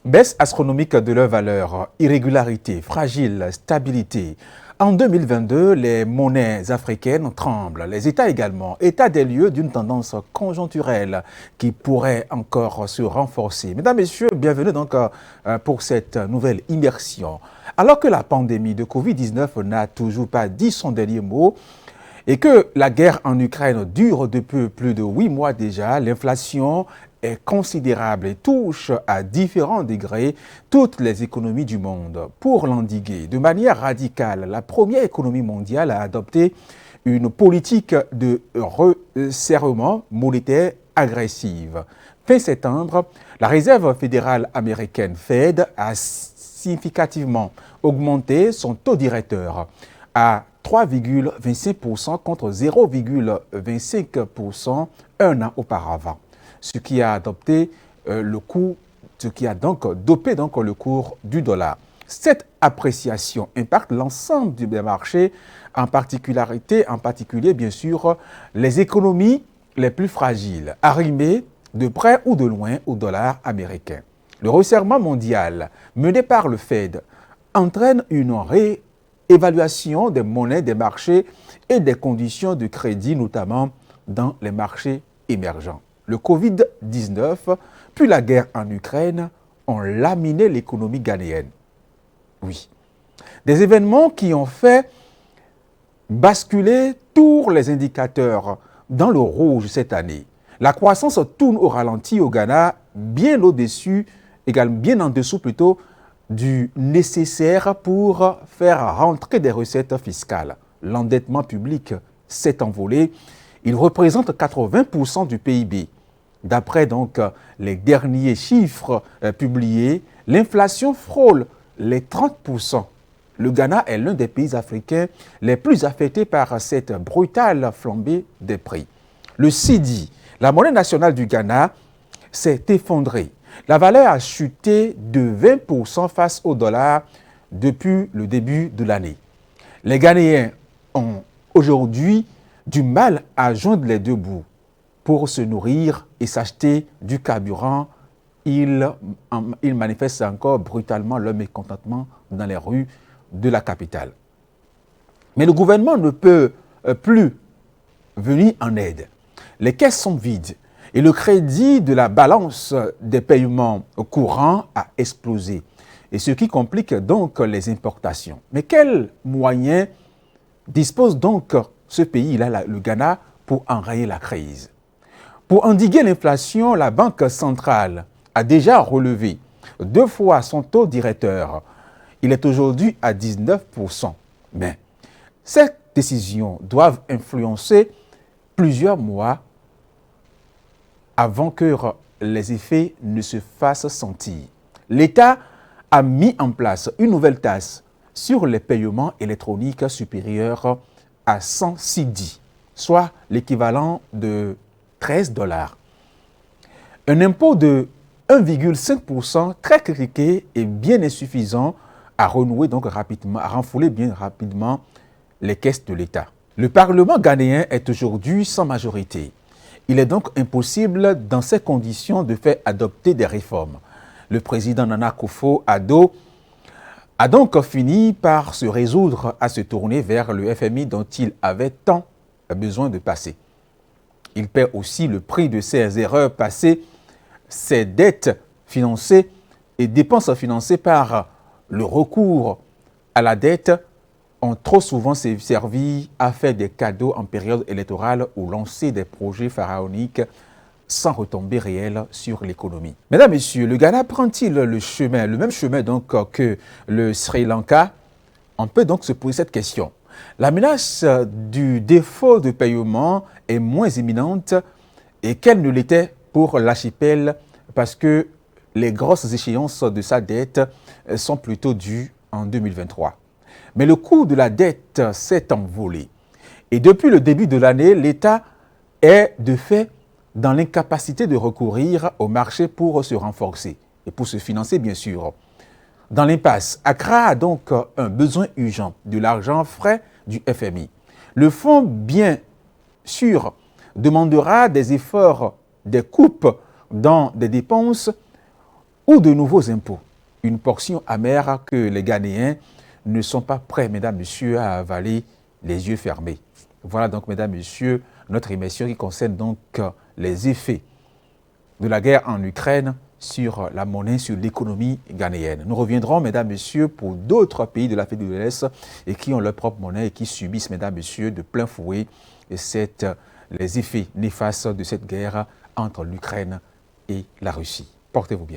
Baisse astronomique de leur valeur, irrégularité, fragile, stabilité. En 2022, les monnaies africaines tremblent, les États également. État des lieux d'une tendance conjoncturelle qui pourrait encore se renforcer. Mesdames, Messieurs, bienvenue donc pour cette nouvelle immersion. Alors que la pandémie de Covid-19 n'a toujours pas dit son dernier mot, et que la guerre en Ukraine dure depuis plus de 8 mois déjà, l'inflation est considérable et touche à différents degrés toutes les économies du monde. Pour l'endiguer de manière radicale, la première économie mondiale a adopté une politique de resserrement monétaire agressive. Fin septembre, la Réserve fédérale américaine Fed a significativement augmenté son taux directeur à 3,25% contre 0,25% un an auparavant, ce qui a donc dopé le cours du dollar. Cette appréciation impacte l'ensemble des marchés, en particulier bien sûr les économies les plus fragiles, arrimées de près ou de loin au dollar américain. Le resserrement mondial mené par le Fed entraîne une évaluation des monnaies des marchés et des conditions de crédit, notamment dans les marchés émergents. Le Covid-19 puis la guerre en Ukraine ont laminé l'économie ghanéenne. Oui, des événements qui ont fait basculer tous les indicateurs dans le rouge cette année. La croissance tourne au ralenti au Ghana, bien au-dessus, également bien en dessous plutôt, du nécessaire pour faire rentrer des recettes fiscales. L'endettement public s'est envolé. Il représente 80% du PIB. D'après donc les derniers chiffres publiés, l'inflation frôle les 30%. Le Ghana est l'un des pays africains les plus affectés par cette brutale flambée des prix. Le cedi, la monnaie nationale du Ghana, s'est effondrée. La valeur a chuté de 20% face au dollar depuis le début de l'année. Les Ghanéens ont aujourd'hui du mal à joindre les deux bouts. Pour se nourrir et s'acheter du carburant, ils manifestent encore brutalement leur mécontentement dans les rues de la capitale. Mais le gouvernement ne peut plus venir en aide. Les caisses sont vides. Et le crédit de la balance des paiements courants a explosé, et ce qui complique donc les importations. Mais quels moyens dispose donc ce pays-là, le Ghana, pour enrayer la crise? Pour endiguer l'inflation, la Banque centrale a déjà relevé 2 fois son taux directeur. Il est aujourd'hui à 19%. Mais ces décisions doivent influencer plusieurs mois avant que les effets ne se fassent sentir. L'État a mis en place une nouvelle taxe sur les paiements électroniques supérieurs à 100 cedi, soit l'équivalent de $13. Un impôt de 1,5% très critiqué et bien insuffisant à renouer donc rapidement, à renflouer bien rapidement les caisses de l'État. Le Parlement ghanéen est aujourd'hui sans majorité. Il est donc impossible, dans ces conditions, de faire adopter des réformes. Le président Nana Akufo-Addo a donc fini par se résoudre à se tourner vers le FMI dont il avait tant besoin de passer. Il paie aussi le prix de ses erreurs passées, ses dettes financées et dépenses financées par le recours à la dette ont trop souvent servi à faire des cadeaux en période électorale ou lancer des projets pharaoniques sans retombées réelles sur l'économie. Mesdames, Messieurs, le Ghana prend-il le même chemin donc que le Sri Lanka? On peut donc se poser cette question. La menace du défaut de paiement est moins imminente et qu'elle ne l'était pour l'archipel parce que les grosses échéances de sa dette sont plutôt dues en 2023. Mais le coût de la dette s'est envolé. Et depuis le début de l'année, l'État est de fait dans l'incapacité de recourir au marché pour se renforcer et pour se financer, bien sûr. Dans l'impasse, Accra a donc un besoin urgent de l'argent frais du FMI. Le fonds, bien sûr, demandera des efforts, des coupes dans des dépenses ou de nouveaux impôts. Une portion amère que les Ghanéens ne sont pas prêts, mesdames, messieurs, à avaler les yeux fermés. Voilà donc, mesdames, messieurs, notre émission qui concerne donc les effets de la guerre en Ukraine sur la monnaie, sur l'économie ghanéenne. Nous reviendrons, mesdames, messieurs, pour d'autres pays de l'Afrique de l'Est et qui ont leur propre monnaie et qui subissent, mesdames, messieurs, de plein fouet les effets néfastes de cette guerre entre l'Ukraine et la Russie. Portez-vous bien.